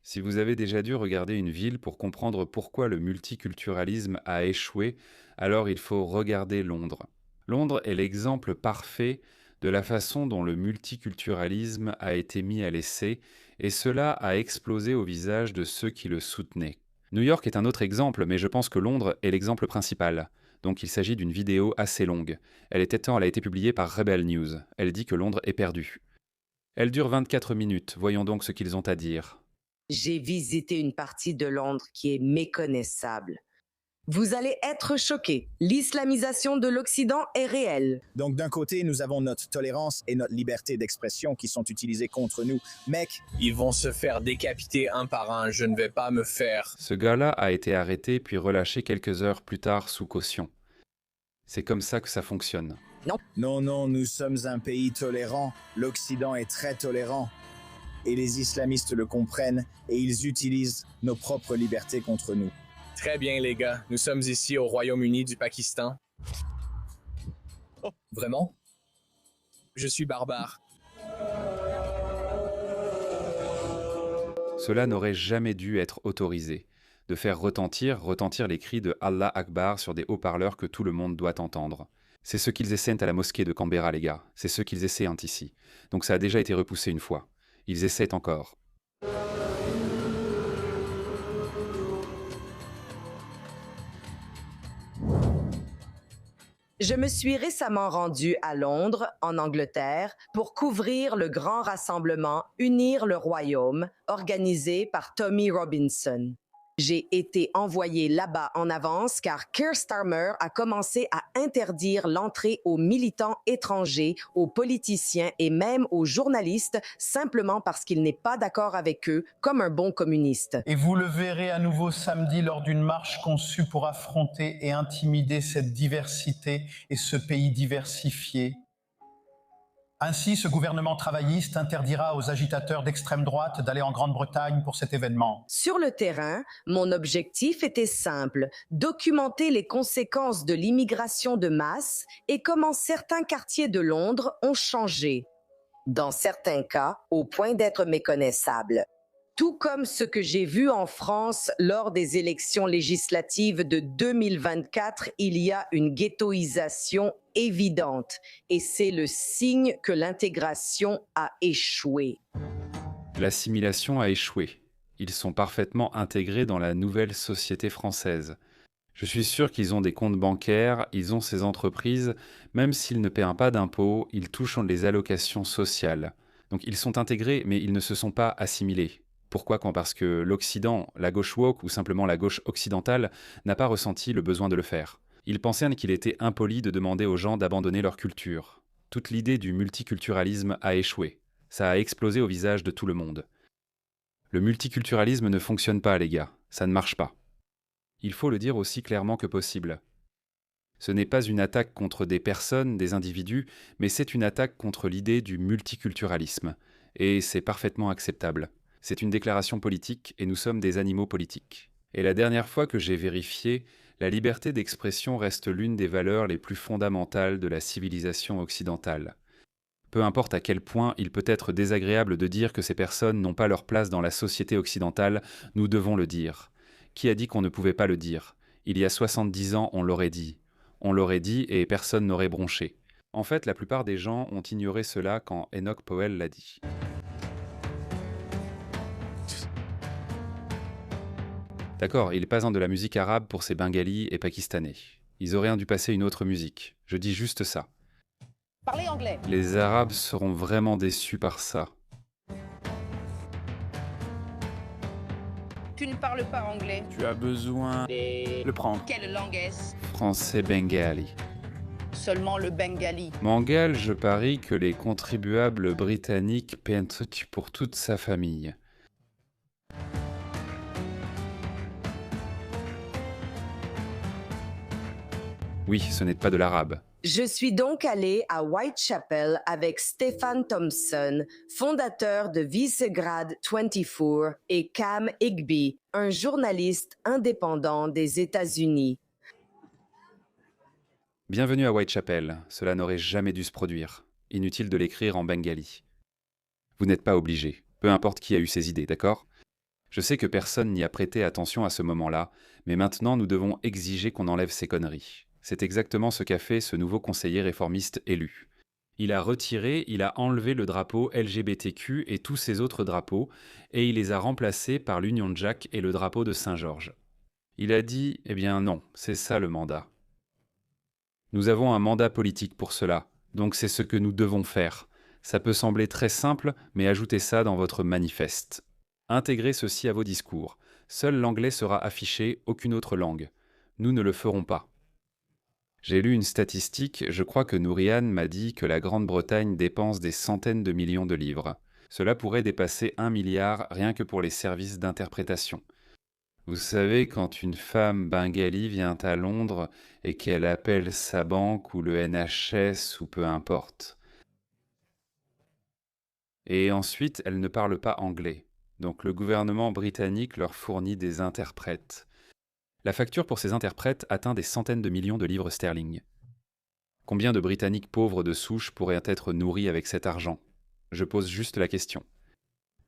Si vous avez déjà dû regarder une ville pour comprendre pourquoi le multiculturalisme a échoué, alors il faut regarder Londres. Londres est l'exemple parfait de la façon dont le multiculturalisme a été mis à l'essai, et cela a explosé au visage de ceux qui le soutenaient. New York est un autre exemple, mais je pense que Londres est l'exemple principal. Donc il s'agit d'une vidéo assez longue. Elle a été publiée par Rebel News. Elle dit que Londres est perdu. Elle dure 24 minutes, voyons donc ce qu'ils ont à dire. J'ai visité une partie de Londres qui est méconnaissable. Vous allez être choqués. L'islamisation de l'Occident est réelle. Donc d'un côté, nous avons notre tolérance et notre liberté d'expression qui sont utilisées contre nous. Mec, Ils vont se faire décapiter un par un, je ne vais pas me faire. Ce gars-là a été arrêté puis relâché quelques heures plus tard sous caution. C'est comme ça que ça fonctionne. non, non, nous sommes un pays tolérant. L'Occident est très tolérant. Et les islamistes le comprennent et ils utilisent nos propres libertés contre nous. Très bien les gars, nous sommes ici au Royaume-Uni du Pakistan. Oh, vraiment? Je suis barbare. Cela n'aurait jamais dû être autorisé. De faire retentir les cris de Allah Akbar sur des haut-parleurs que tout le monde doit entendre. C'est ce qu'ils essaient à la mosquée de Canberra, les gars. C'est ce qu'ils essaient ici. Donc ça a déjà été repoussé une fois. Ils essaient encore. Je me suis récemment rendue à Londres, en Angleterre, pour couvrir le grand rassemblement Unir le Royaume, organisé par Tommy Robinson. J'ai été envoyée là-bas en avance car Keir Starmer a commencé à interdire l'entrée aux militants étrangers, aux politiciens et même aux journalistes simplement parce qu'il n'est pas d'accord avec eux, comme un bon communiste. Et vous le verrez à nouveau samedi lors d'une marche conçue pour affronter et intimider cette diversité et ce pays diversifié. Ainsi, ce gouvernement travailliste interdira aux agitateurs d'extrême droite d'aller en Grande-Bretagne pour cet événement. Sur le terrain, mon objectif était simple, documenter les conséquences de l'immigration de masse et comment certains quartiers de Londres ont changé. Dans certains cas, au point d'être méconnaissables. Tout comme ce que j'ai vu en France lors des élections législatives de 2024, il y a une ghettoisation évidente et c'est le signe que l'intégration a échoué. L'assimilation a échoué. Ils sont parfaitement intégrés dans la nouvelle société française. Je suis sûr qu'ils ont des comptes bancaires, ils ont ces entreprises, même s'ils ne paient pas d'impôts, ils touchent les allocations sociales. Donc ils sont intégrés, mais ils ne se sont pas assimilés. Pourquoi? Parce que l'Occident, la gauche woke ou simplement la gauche occidentale n'a pas ressenti le besoin de le faire. Ils pensaient qu'il était impoli de demander aux gens d'abandonner leur culture. Toute l'idée du multiculturalisme a échoué. Ça a explosé au visage de tout le monde. Le multiculturalisme ne fonctionne pas, les gars. Ça ne marche pas. Il faut le dire aussi clairement que possible. Ce n'est pas une attaque contre des personnes, des individus, mais c'est une attaque contre l'idée du multiculturalisme. Et c'est parfaitement acceptable. C'est une déclaration politique et nous sommes des animaux politiques. Et la dernière fois que j'ai vérifié, la liberté d'expression reste l'une des valeurs les plus fondamentales de la civilisation occidentale. Peu importe à quel point il peut être désagréable de dire que ces personnes n'ont pas leur place dans la société occidentale, nous devons le dire. Qui a dit qu'on ne pouvait pas le dire? Il y a 70 ans, on l'aurait dit. On l'aurait dit et personne n'aurait bronché. En fait, la plupart des gens ont ignoré cela quand Enoch Powell l'a dit. D'accord, il n'est pas un de la musique arabe pour ces Bengalis et Pakistanais. Ils auraient dû passer une autre musique. Je dis juste ça. Parlez anglais. Les Arabes seront vraiment déçus par ça. Tu ne parles pas anglais. Tu as besoin de le prendre. Quelle langue est-ce? Français bengali. Seulement le bengali. Mangal, je parie que les contribuables britanniques paient un truc pour toute sa famille. Oui, ce n'est pas de l'arabe. Je suis donc allée à Whitechapel avec Stephen Thompson, fondateur de Visegrad 24, et Cam Higby, un journaliste indépendant des États-Unis. Bienvenue à Whitechapel, cela n'aurait jamais dû se produire. Inutile de l'écrire en bengali. Vous n'êtes pas obligé, peu importe qui a eu ces idées, d'accord? Je sais que personne n'y a prêté attention à ce moment-là, mais maintenant nous devons exiger qu'on enlève ces conneries. C'est exactement ce qu'a fait ce nouveau conseiller réformiste élu. Il a enlevé le drapeau LGBTQ et tous ces autres drapeaux, et il les a remplacés par l'Union Jack et le drapeau de Saint-Georges. Il a dit, eh bien non, c'est ça le mandat. Nous avons un mandat politique pour cela, donc c'est ce que nous devons faire. Ça peut sembler très simple, mais ajoutez ça dans votre manifeste. Intégrez ceci à vos discours. Seul l'anglais sera affiché, aucune autre langue. Nous ne le ferons pas. J'ai lu une statistique, je crois que Nouriane m'a dit que la Grande-Bretagne dépense des centaines de millions de livres. Cela pourrait dépasser 1 milliard rien que pour les services d'interprétation. Vous savez, quand une femme bengali vient à Londres et qu'elle appelle sa banque ou le NHS ou peu importe. Et ensuite, elle ne parle pas anglais. Donc le gouvernement britannique leur fournit des interprètes. La facture pour ces interprètes atteint des centaines de millions de livres sterling. Combien de Britanniques pauvres de souche pourraient être nourris avec cet argent? Je pose juste la question.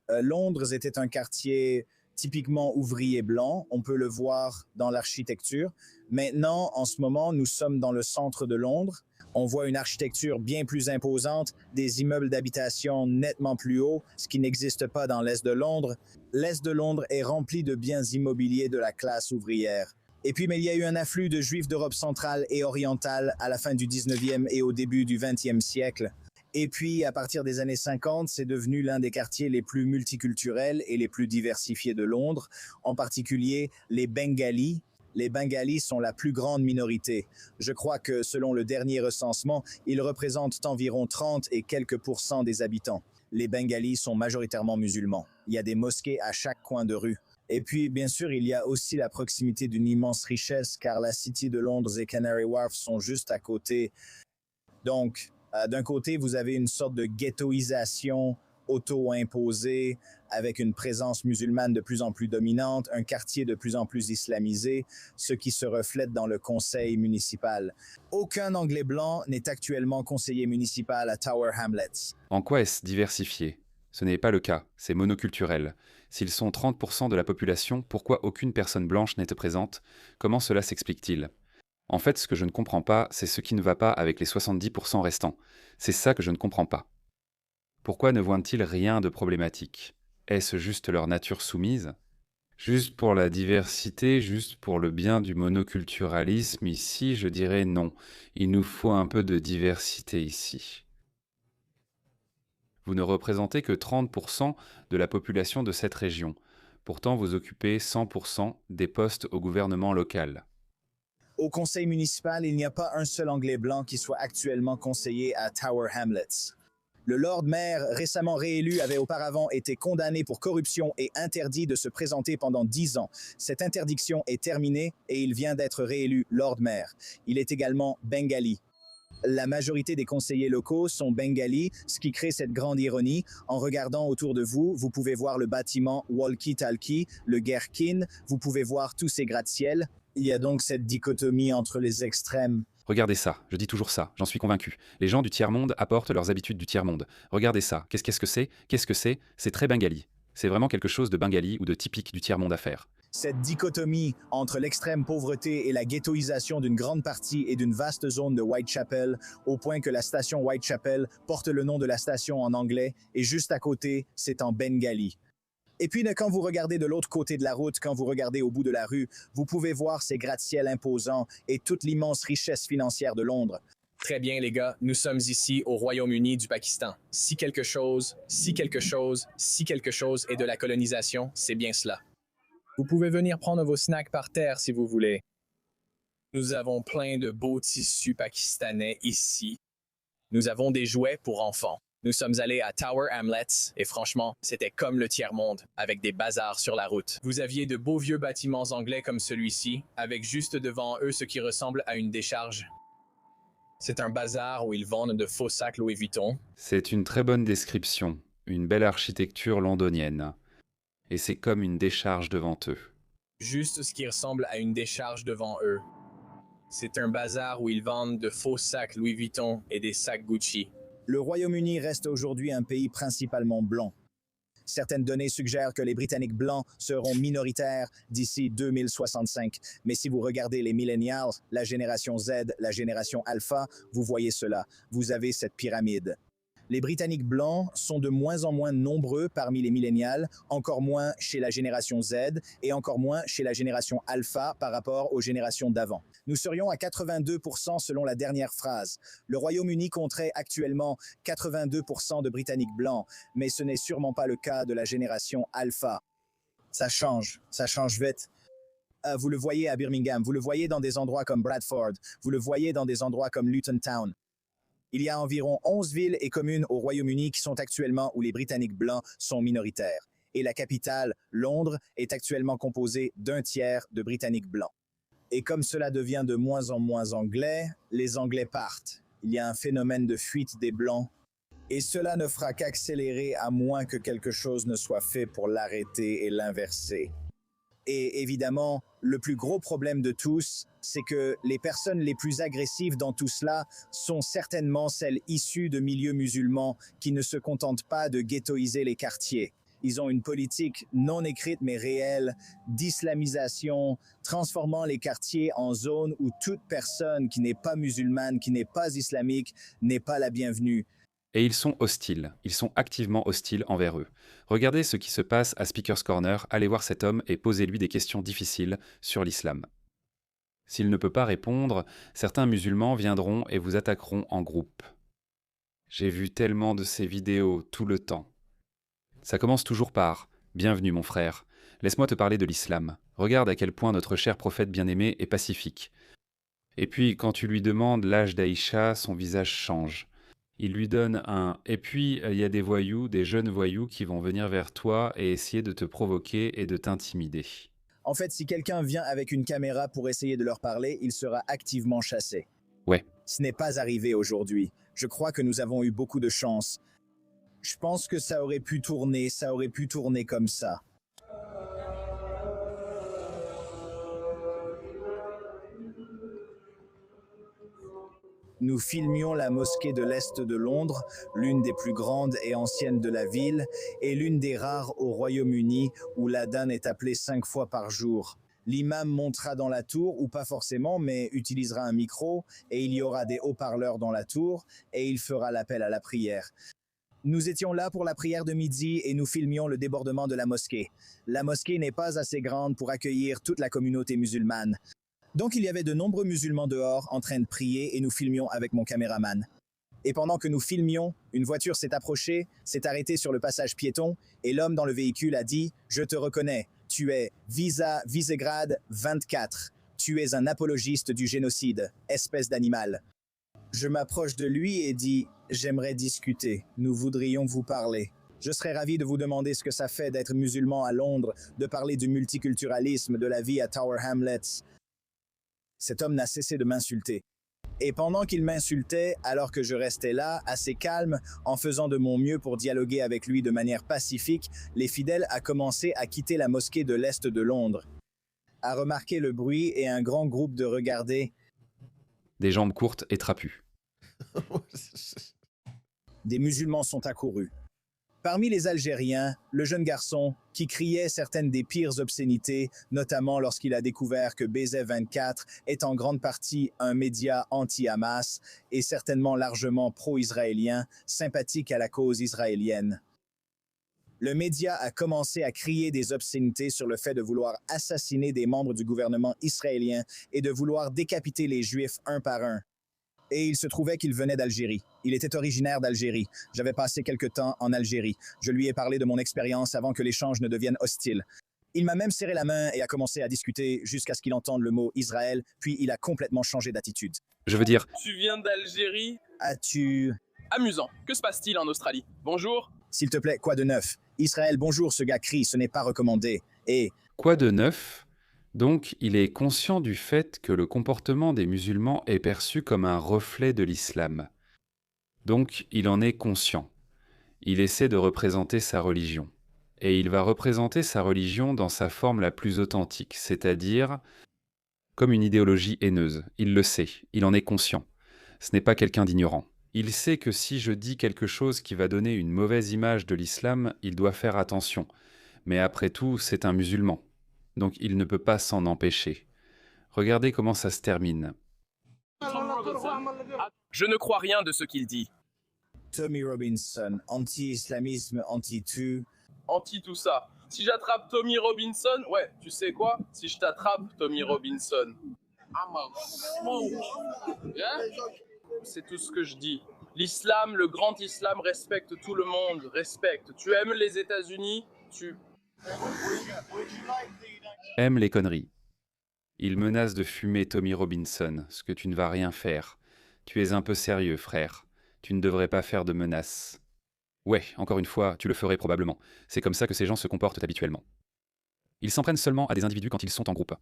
Londres était un quartier typiquement ouvrier blanc, on peut le voir dans l'architecture. Maintenant, en ce moment, nous sommes dans le centre de Londres. On voit une architecture bien plus imposante, des immeubles d'habitation nettement plus hauts, ce qui n'existe pas dans l'Est de Londres. L'Est de Londres est rempli de biens immobiliers de la classe ouvrière. Et puis, mais il y a eu un afflux de Juifs d'Europe centrale et orientale à la fin du 19e et au début du 20e siècle. Et puis, à partir des années 50, c'est devenu l'un des quartiers les plus multiculturels et les plus diversifiés de Londres, en particulier les Bengalis. Les Bengalis sont la plus grande minorité. Je crois que, selon le dernier recensement, ils représentent environ 30 et quelques % des habitants. Les Bengalis sont majoritairement musulmans. Il y a des mosquées à chaque coin de rue. Et puis, bien sûr, il y a aussi la proximité d'une immense richesse, car la City de Londres et Canary Wharf sont juste à côté. Donc, d'un côté, vous avez une sorte de ghettoisation auto-imposée, avec une présence musulmane de plus en plus dominante, un quartier de plus en plus islamisé, ce qui se reflète dans le conseil municipal. Aucun Anglais blanc n'est actuellement conseiller municipal à Tower Hamlets. En quoi est-ce diversifié? Ce n'est pas le cas, c'est monoculturel. S'ils sont 30% de la population, pourquoi aucune personne blanche n'est présente? Comment cela s'explique-t-il? En fait, ce que je ne comprends pas, c'est ce qui ne va pas avec les 70% restants. C'est ça que je ne comprends pas. Pourquoi ne voient-ils rien de problématique? Est-ce juste leur nature soumise? Juste pour la diversité, juste pour le bien du monoculturalisme, ici, je dirais non. Il nous faut un peu de diversité ici. Vous ne représentez que 30% de la population de cette région. Pourtant, vous occupez 100% des postes au gouvernement local. Au conseil municipal, il n'y a pas un seul Anglais blanc qui soit actuellement conseiller à Tower Hamlets. Le Lord Mayor, récemment réélu, avait auparavant été condamné pour corruption et interdit de se présenter pendant 10 ans. Cette interdiction est terminée et il vient d'être réélu Lord Mayor. Il est également bengali. La majorité des conseillers locaux sont bengalis, ce qui crée cette grande ironie. En regardant autour de vous, vous pouvez voir le bâtiment Walkie Talkie, le Gherkin, vous pouvez voir tous ces gratte-ciels. Il y a donc cette dichotomie entre les extrêmes. Regardez ça, je dis toujours ça, j'en suis convaincu. Les gens du tiers-monde apportent leurs habitudes du tiers-monde. Regardez ça, qu'est-ce que c'est? Qu'est-ce que c'est? C'est très bengali. C'est vraiment quelque chose de bengali ou de typique du tiers-monde à faire. Cette dichotomie entre l'extrême pauvreté et la ghettoisation d'une grande partie et d'une vaste zone de Whitechapel, au point que la station Whitechapel porte le nom de la station en anglais, et juste à côté, c'est en bengali. Et puis, quand vous regardez de l'autre côté de la route, quand vous regardez au bout de la rue, vous pouvez voir ces gratte-ciels imposants et toute l'immense richesse financière de Londres. Très bien, les gars, nous sommes ici au Royaume-Uni du Pakistan. Si quelque chose est de la colonisation, c'est bien cela. Vous pouvez venir prendre vos snacks par terre si vous voulez. Nous avons plein de beaux tissus pakistanais ici. Nous avons des jouets pour enfants. Nous sommes allés à Tower Hamlets et franchement, c'était comme le tiers-monde, avec des bazars sur la route. Vous aviez de beaux vieux bâtiments anglais comme celui-ci, avec juste devant eux ce qui ressemble à une décharge. C'est un bazar où ils vendent de faux sacs Louis Vuitton. C'est une très bonne description, une belle architecture londonienne. Et c'est comme une décharge devant eux. Juste ce qui ressemble à une décharge devant eux. C'est un bazar où ils vendent de faux sacs Louis Vuitton et des sacs Gucci. Le Royaume-Uni reste aujourd'hui un pays principalement blanc. Certaines données suggèrent que les Britanniques blancs seront minoritaires d'ici 2065. Mais si vous regardez les millennials, la génération Z, la génération alpha, vous voyez cela. Vous avez cette pyramide. Les Britanniques blancs sont de moins en moins nombreux parmi les millénials, encore moins chez la génération Z et encore moins chez la génération alpha par rapport aux générations d'avant. Nous serions à 82% selon la dernière phrase. Le Royaume-Uni compterait actuellement 82% de Britanniques blancs, mais ce n'est sûrement pas le cas de la génération alpha. Ça change vite. Vous le voyez à Birmingham, vous le voyez dans des endroits comme Bradford, vous le voyez dans des endroits comme Luton Town. Il y a environ 11 villes et communes au Royaume-Uni qui sont actuellement où les Britanniques blancs sont minoritaires. Et la capitale, Londres, est actuellement composée d'un tiers de Britanniques blancs. Et comme cela devient de moins en moins anglais, les Anglais partent. Il y a un phénomène de fuite des Blancs. Et cela ne fera qu'accélérer à moins que quelque chose ne soit fait pour l'arrêter et l'inverser. Et évidemment, le plus gros problème de tous, c'est que les personnes les plus agressives dans tout cela sont certainement celles issues de milieux musulmans qui ne se contentent pas de ghettoiser les quartiers. Ils ont une politique non écrite mais réelle d'islamisation, transformant les quartiers en zones où toute personne qui n'est pas musulmane, qui n'est pas islamique, n'est pas la bienvenue. Et ils sont hostiles, ils sont activement hostiles envers eux. Regardez ce qui se passe à Speaker's Corner, allez voir cet homme et posez-lui des questions difficiles sur l'islam. S'il ne peut pas répondre, certains musulmans viendront et vous attaqueront en groupe. J'ai vu tellement de ces vidéos tout le temps. Ça commence toujours par « Bienvenue mon frère, laisse-moi te parler de l'islam. Regarde à quel point notre cher prophète bien-aimé est pacifique. » Et puis quand tu lui demandes l'âge d'Aïcha, son visage change. Il lui donne un « Et puis, il y a des voyous, des jeunes voyous qui vont venir vers toi et essayer de te provoquer et de t'intimider. » En fait, si quelqu'un vient avec une caméra pour essayer de leur parler, il sera activement chassé. Ouais. Ce n'est pas arrivé aujourd'hui. Je crois que nous avons eu beaucoup de chance. Je pense que ça aurait pu tourner comme ça. Nous filmions la mosquée de l'Est de Londres, l'une des plus grandes et anciennes de la ville, et l'une des rares au Royaume-Uni où l'adhan est appelé 5 fois par jour. L'imam montera dans la tour, ou pas forcément, mais utilisera un micro, et il y aura des haut-parleurs dans la tour, et il fera l'appel à la prière. Nous étions là pour la prière de midi et nous filmions le débordement de la mosquée. La mosquée n'est pas assez grande pour accueillir toute la communauté musulmane. Donc il y avait de nombreux musulmans dehors en train de prier et nous filmions avec mon caméraman. Et pendant que nous filmions, une voiture s'est approchée, s'est arrêtée sur le passage piéton et l'homme dans le véhicule a dit « Je te reconnais, tu es Visa Visegrad 24. Tu es un apologiste du génocide, espèce d'animal. » Je m'approche de lui et dis « J'aimerais discuter, nous voudrions vous parler. Je serais ravi de vous demander ce que ça fait d'être musulman à Londres, de parler du multiculturalisme, de la vie à Tower Hamlets. » Cet homme n'a cessé de m'insulter. Et pendant qu'il m'insultait, alors que je restais là, assez calme, en faisant de mon mieux pour dialoguer avec lui de manière pacifique, les fidèles ont commencé à quitter la mosquée de l'Est de Londres, à remarquer le bruit et un grand groupe de regarder. Des jambes courtes et trapues. Des musulmans sont accourus. Parmi les Algériens, le jeune garçon qui criait certaines des pires obscénités, notamment lorsqu'il a découvert que BZ24 est en grande partie un média anti-Hamas et certainement largement pro-israélien, sympathique à la cause israélienne. Le média a commencé à crier des obscénités sur le fait de vouloir assassiner des membres du gouvernement israélien et de vouloir décapiter les Juifs un par un. Et il se trouvait qu'il venait d'Algérie. Il était originaire d'Algérie. J'avais passé quelque temps en Algérie. Je lui ai parlé de mon expérience avant que l'échange ne devienne hostile. Il m'a même serré la main et a commencé à discuter jusqu'à ce qu'il entende le mot Israël, puis il a complètement changé d'attitude. Je veux dire, Tu viens d'Algérie? As-tu... Amusant. Que se passe-t-il en Australie? Bonjour. S'il te plaît, quoi de neuf? Israël, bonjour, ce gars crie, ce n'est pas recommandé. Et... quoi de neuf? Donc, il est conscient du fait que le comportement des musulmans est perçu comme un reflet de l'islam. Donc, il en est conscient. Il essaie de représenter sa religion. Et il va représenter sa religion dans sa forme la plus authentique, c'est-à-dire comme une idéologie haineuse. Il le sait, il en est conscient. Ce n'est pas quelqu'un d'ignorant. Il sait que si je dis quelque chose qui va donner une mauvaise image de l'islam, il doit faire attention. Mais après tout, c'est un musulman. Donc il ne peut pas s'en empêcher. Regardez comment ça se termine. Je ne crois rien de ce qu'il dit. Tommy Robinson, anti-islamisme, anti-tout. Anti tout ça. Si j'attrape Tommy Robinson, ouais, tu sais quoi? Si je t'attrape, Tommy Robinson. Yeah? C'est tout ce que je dis. L'islam, le grand islam respecte tout le monde, respecte. Tu aimes les États-Unis, tu... Aime les conneries. Il menace de fumer Tommy Robinson, ce que tu ne vas rien faire. Tu es un peu sérieux, frère. Tu ne devrais pas faire de menaces. Ouais, encore une fois, tu le ferais probablement. C'est comme ça que ces gens se comportent habituellement. Ils s'en prennent seulement à des individus quand ils sont en groupe.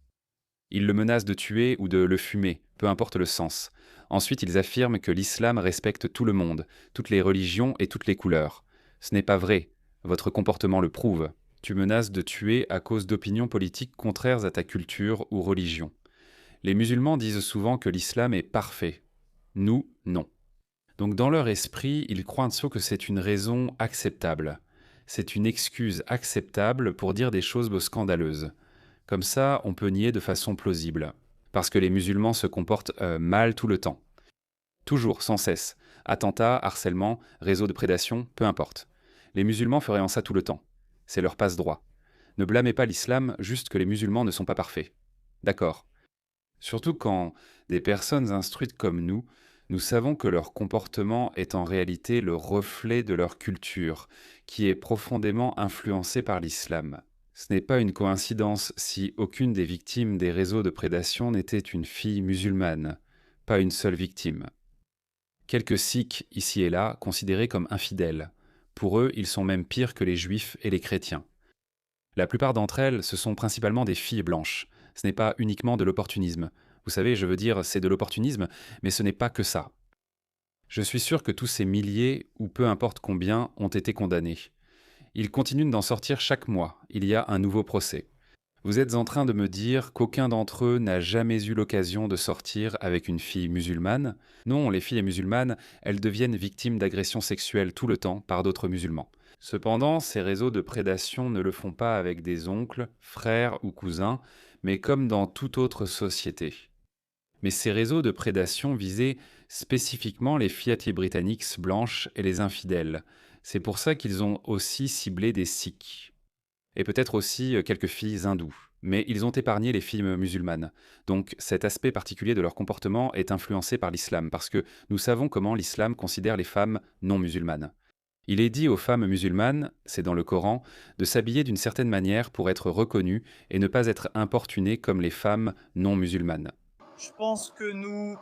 Ils le menacent de tuer ou de le fumer, peu importe le sens. Ensuite, ils affirment que l'islam respecte tout le monde, toutes les religions et toutes les couleurs. Ce n'est pas vrai. Votre comportement le prouve. Tu menaces de tuer à cause d'opinions politiques contraires à ta culture ou religion. Les musulmans disent souvent que l'islam est parfait. Nous, non. Donc dans leur esprit, ils croient que c'est une raison acceptable. C'est une excuse acceptable pour dire des choses scandaleuses. Comme ça, on peut nier de façon plausible. Parce que les musulmans se comportent mal tout le temps. Toujours, sans cesse. Attentats, harcèlement, réseau de prédation, peu importe. Les musulmans feraient en ça tout le temps. C'est leur passe-droit. Ne blâmez pas l'islam, juste que les musulmans ne sont pas parfaits. D'accord. Surtout quand des personnes instruites comme nous savons que leur comportement est en réalité le reflet de leur culture, qui est profondément influencée par l'islam. Ce n'est pas une coïncidence si aucune des victimes des réseaux de prédation n'était une fille musulmane, pas une seule victime. Quelques sikhs, ici et là, considérés comme infidèles. Pour eux, ils sont même pires que les juifs et les chrétiens. La plupart d'entre elles, ce sont principalement des filles blanches. Ce n'est pas uniquement de l'opportunisme. Vous savez, je veux dire, c'est de l'opportunisme, mais ce n'est pas que ça. Je suis sûr que tous ces milliers, ou peu importe combien, ont été condamnés. Ils continuent d'en sortir chaque mois. Il y a un nouveau procès. Vous êtes en train de me dire qu'aucun d'entre eux n'a jamais eu l'occasion de sortir avec une fille musulmane? Non, les filles musulmanes, elles deviennent victimes d'agressions sexuelles tout le temps par d'autres musulmans. Cependant, ces réseaux de prédation ne le font pas avec des oncles, frères ou cousins, mais comme dans toute autre société. Mais ces réseaux de prédation visaient spécifiquement les filles britanniques blanches et les infidèles. C'est pour ça qu'ils ont aussi ciblé des sikhs. Et peut-être aussi quelques filles hindoues. Mais ils ont épargné les filles musulmanes. Donc cet aspect particulier de leur comportement est influencé par l'islam, parce que nous savons comment l'islam considère les femmes non musulmanes. Il est dit aux femmes musulmanes, c'est dans le Coran, de s'habiller d'une certaine manière pour être reconnues et ne pas être importunées comme les femmes non musulmanes. Je pense que nous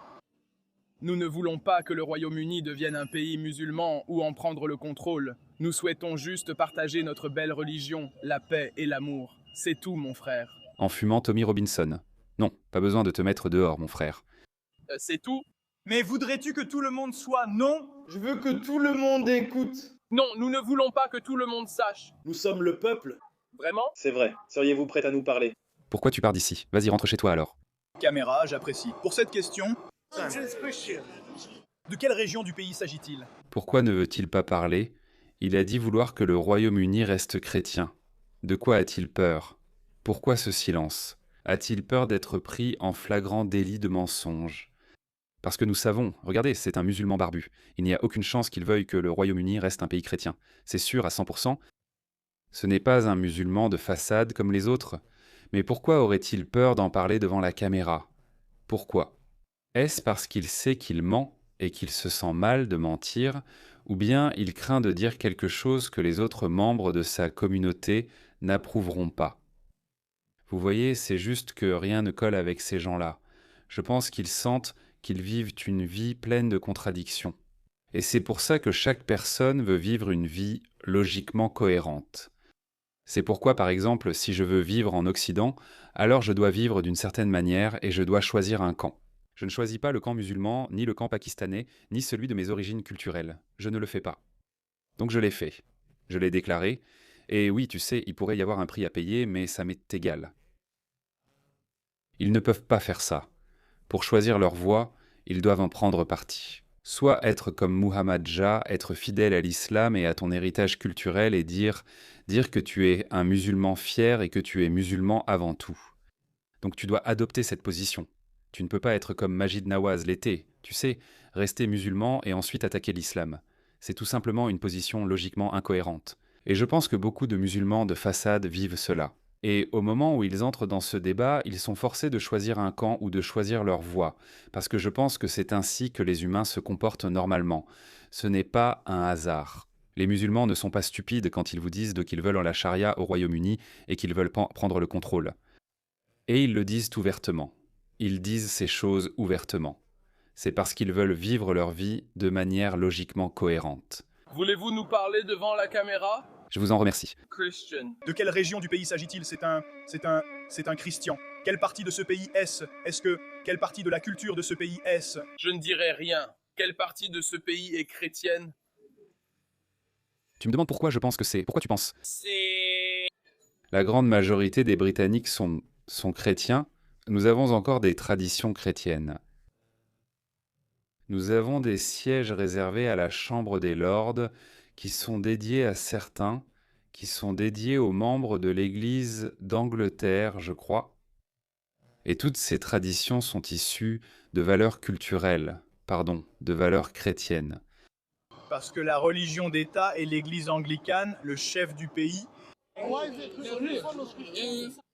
ne voulons pas que le Royaume-Uni devienne un pays musulman ou en prendre le contrôle. Nous souhaitons juste partager notre belle religion, la paix et l'amour. C'est tout, mon frère. En fumant Tommy Robinson. Non, pas besoin de te mettre dehors, mon frère. C'est tout? Mais voudrais-tu que tout le monde soit non? Je veux que tout le monde écoute. Non, nous ne voulons pas que tout le monde sache. Nous sommes le peuple. Vraiment? C'est vrai. Seriez-vous prête à nous parler? Pourquoi tu pars d'ici? Vas-y, rentre chez toi alors. Caméra, j'apprécie. Pour cette question, de quelle région du pays s'agit-il? Pourquoi ne veut-il pas parler? Il a dit vouloir que le Royaume-Uni reste chrétien. De quoi a-t-il peur? Pourquoi ce silence? A-t-il peur d'être pris en flagrant délit de mensonge? Parce que nous savons, regardez, c'est un musulman barbu. Il n'y a aucune chance qu'il veuille que le Royaume-Uni reste un pays chrétien. C'est sûr à 100%. Ce n'est pas un musulman de façade comme les autres. Mais pourquoi aurait-il peur d'en parler devant la caméra? Pourquoi? Est-ce parce qu'il sait qu'il ment et qu'il se sent mal de mentir, ou bien il craint de dire quelque chose que les autres membres de sa communauté n'approuveront pas? Vous voyez, c'est juste que rien ne colle avec ces gens-là. Je pense qu'ils sentent qu'ils vivent une vie pleine de contradictions. Et c'est pour ça que chaque personne veut vivre une vie logiquement cohérente. C'est pourquoi, par exemple, si je veux vivre en Occident, alors je dois vivre d'une certaine manière et je dois choisir un camp. Je ne choisis pas le camp musulman, ni le camp pakistanais, ni celui de mes origines culturelles. Je ne le fais pas. Donc je l'ai fait. Je l'ai déclaré. Et oui, tu sais, il pourrait y avoir un prix à payer, mais ça m'est égal. Ils ne peuvent pas faire ça. Pour choisir leur voie, ils doivent en prendre parti. Soit être comme Muhammad Jah, être fidèle à l'islam et à ton héritage culturel et dire que tu es un musulman fier et que tu es musulman avant tout. Donc tu dois adopter cette position. Tu ne peux pas être comme Majid Nawaz l'été, tu sais, rester musulman et ensuite attaquer l'islam. C'est tout simplement une position logiquement incohérente. Et je pense que beaucoup de musulmans de façade vivent cela. Et au moment où ils entrent dans ce débat, ils sont forcés de choisir un camp ou de choisir leur voie, parce que je pense que c'est ainsi que les humains se comportent normalement. Ce n'est pas un hasard. Les musulmans ne sont pas stupides quand ils vous disent qu'ils veulent la charia au Royaume-Uni et qu'ils veulent prendre le contrôle. Et ils le disent ouvertement. Ils disent ces choses ouvertement. C'est parce qu'ils veulent vivre leur vie de manière logiquement cohérente. Voulez-vous nous parler devant la caméra? Je vous en remercie. Christian. De quelle région du pays s'agit-il? C'est un Christian. Quelle partie de ce pays est-ce? Quelle partie de la culture de ce pays est-ce? Je ne dirai rien. Quelle partie de ce pays est chrétienne? Tu me demandes pourquoi je pense que c'est... Pourquoi tu penses? La grande majorité des Britanniques sont chrétiens. Nous avons encore des traditions chrétiennes. Nous avons des sièges réservés à la Chambre des Lords qui sont dédiés à certains, qui sont dédiés aux membres de l'Église d'Angleterre, je crois. Et toutes ces traditions sont issues de valeurs culturelles, de valeurs chrétiennes. Parce que la religion d'État est l'Église anglicane, le chef du pays.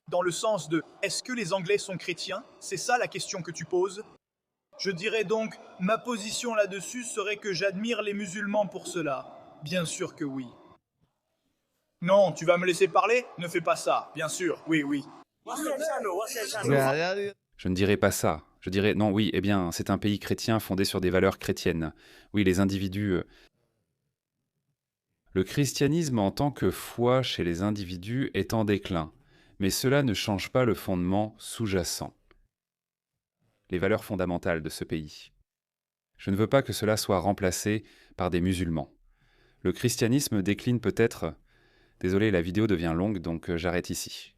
Dans le sens de « est-ce que les Anglais sont chrétiens ?» C'est ça la question que tu poses. Je dirais donc, ma position là-dessus serait que j'admire les musulmans pour cela. Bien sûr que oui. Non, tu vas me laisser parler? Ne fais pas ça. Bien sûr, oui. Je ne dirais pas ça. Je dirais, non, oui, eh bien, c'est un pays chrétien fondé sur des valeurs chrétiennes. Oui, les individus... Le christianisme en tant que foi chez les individus est en déclin, mais cela ne change pas le fondement sous-jacent. Les valeurs fondamentales de ce pays. Je ne veux pas que cela soit remplacé par des musulmans. Le christianisme décline peut-être... Désolé, la vidéo devient longue, donc j'arrête ici.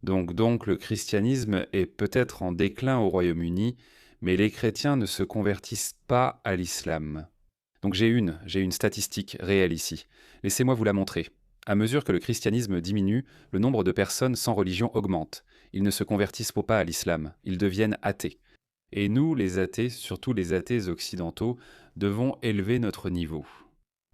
Donc le christianisme est peut-être en déclin au Royaume-Uni, mais les chrétiens ne se convertissent pas à l'islam. Donc j'ai une statistique réelle ici. Laissez-moi vous la montrer. À mesure que le christianisme diminue, le nombre de personnes sans religion augmente. Ils ne se convertissent pas à l'islam, ils deviennent athées. Et nous, les athées, surtout les athées occidentaux, devons élever notre niveau.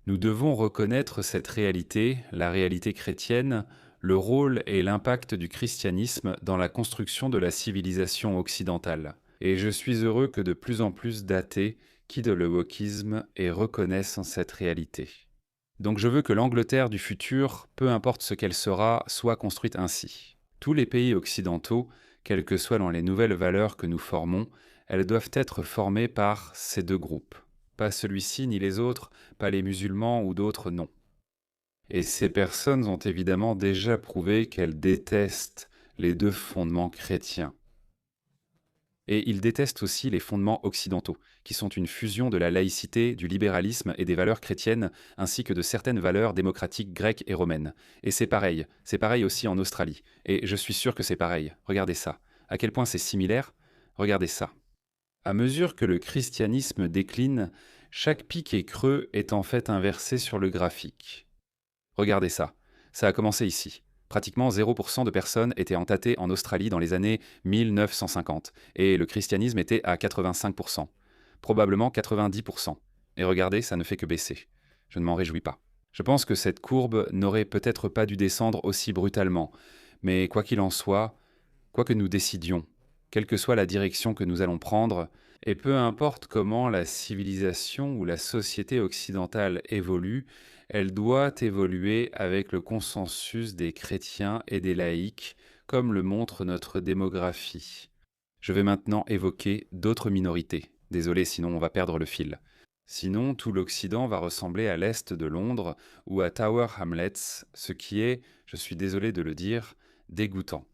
Nous devons reconnaître cette réalité, la réalité chrétienne, le rôle et l'impact du christianisme dans la construction de la civilisation occidentale. Et je suis heureux que de plus en plus d'athées quittent le wokisme et reconnaissent cette réalité. Donc je veux que l'Angleterre du futur, peu importe ce qu'elle sera, soit construite ainsi. Tous les pays occidentaux, quelles que soient dans les nouvelles valeurs que nous formons, elles doivent être formées par ces deux groupes. Pas celui-ci ni les autres, pas les musulmans ou d'autres non. Et ces personnes ont évidemment déjà prouvé qu'elles détestent les deux fondements chrétiens. Et ils détestent aussi les fondements occidentaux, qui sont une fusion de la laïcité, du libéralisme et des valeurs chrétiennes, ainsi que de certaines valeurs démocratiques grecques et romaines. Et c'est pareil aussi en Australie. Et je suis sûr que c'est pareil. Regardez ça. À quel point c'est similaire? Regardez ça. À mesure que le christianisme décline, chaque pic et creux est en fait inversé sur le graphique. Regardez ça. Ça a commencé ici. Pratiquement 0% de personnes étaient athées en Australie dans les années 1950, et le christianisme était à 85%, probablement 90%. Et regardez, ça ne fait que baisser. Je ne m'en réjouis pas. Je pense que cette courbe n'aurait peut-être pas dû descendre aussi brutalement, mais quoi qu'il en soit, quoi que nous décidions, quelle que soit la direction que nous allons prendre, et peu importe comment la civilisation ou la société occidentale évolue, elle doit évoluer avec le consensus des chrétiens et des laïcs, comme le montre notre démographie. Je vais maintenant évoquer d'autres minorités. Désolé, sinon on va perdre le fil. Sinon, tout l'Occident va ressembler à l'est de Londres ou à Tower Hamlets, ce qui est, je suis désolé de le dire, dégoûtant.